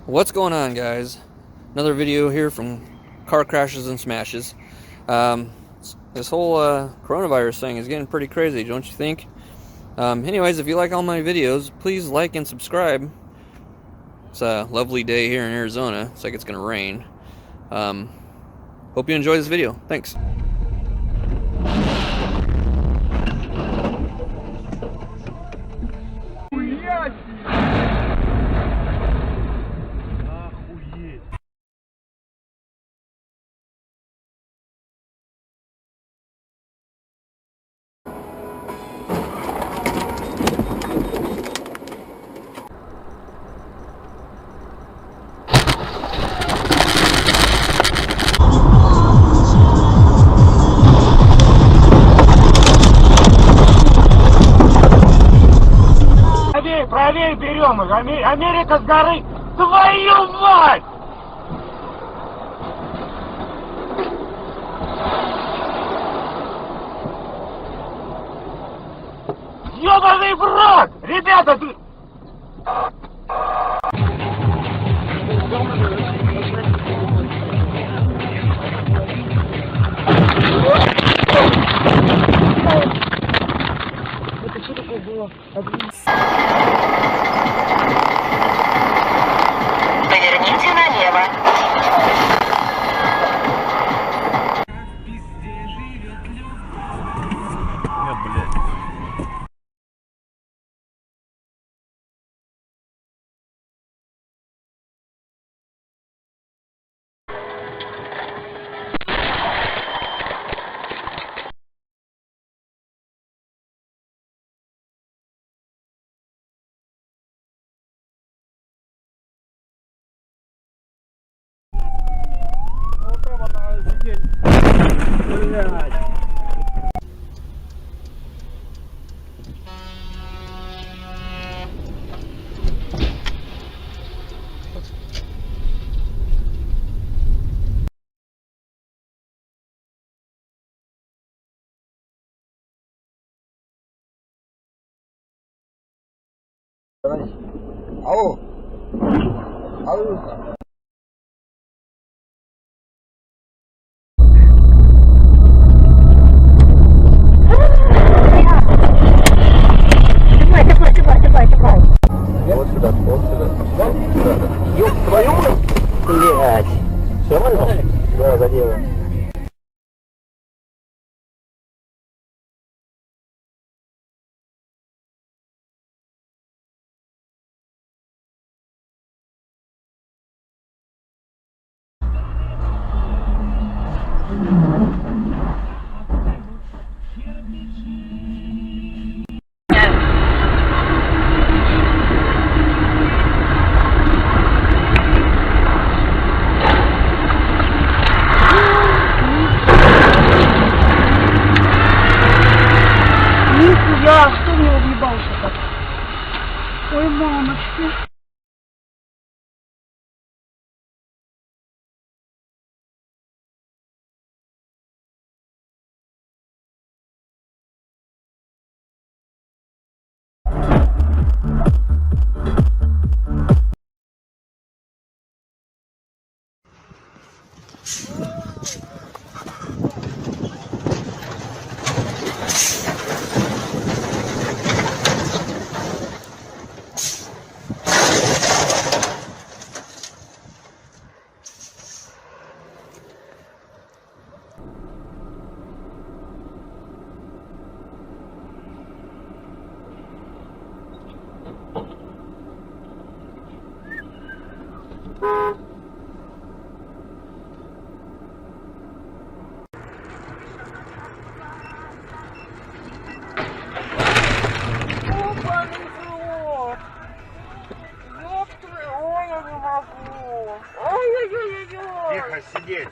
What's going on, guys? Another video here from Car Crashes and Smashes. This whole coronavirus thing is getting pretty crazy, don't you think? Anyways, if you like all my videos, please like and subscribe. It's a lovely day here in Arizona. It's like it's gonna rain. Hope you enjoy this video. Thanks. Правее берем их. Америка с горы. Твою мать! Ёбаный в рот! Ребята, ты... Это что такое было? Поверните налево. Ау! Ау! Давай. Вот сюда. Ёб твою мать! Блядь! Все нормально? Да, задело. Нихуя, кто мне уебался так? Ой, мамочки. Тихо сидеть.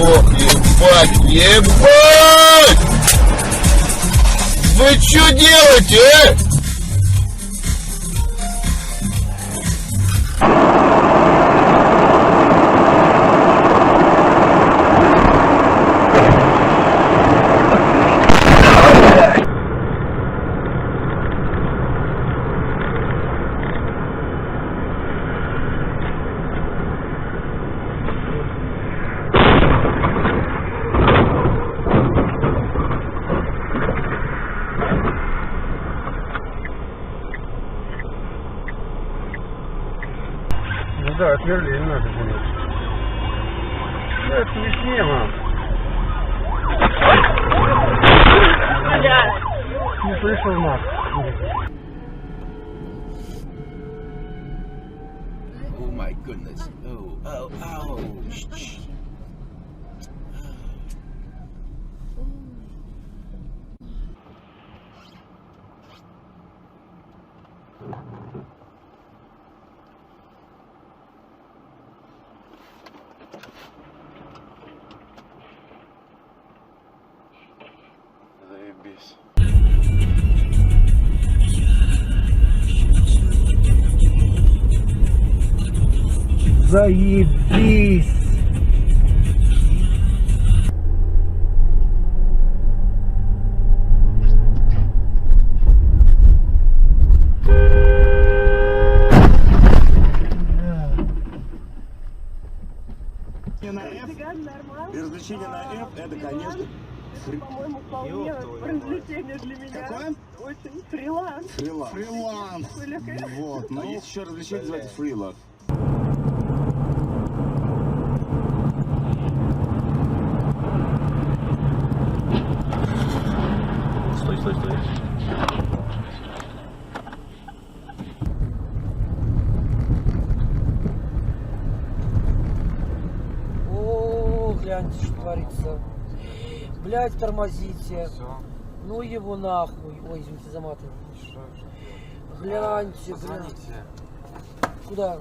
Ох, ебать! Ебать! Ебать! Вы что делаете, а? Ну да, отверлить надо, конечно. Ну это весне, мам. Не слышал нас. Oh my goodness. Oh, ouch. Заебись. Заебись! И развлечение на F это, конечно, По-моему, вполне развлечение для меня. Какое? Очень фриланс. Фриланс. Вот. Но есть еще развлечение, называется фрилов. Стой. О, гляньте, что творится. Блядь, тормозите. Ну его нахуй. Ой, извините, заматываю. Гляньте, блядь. Куда?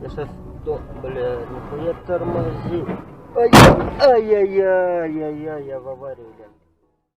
Я сейчас, бля, нихуя тормози. Ай-яй-яй-яй-яй, я в аварии, блядь.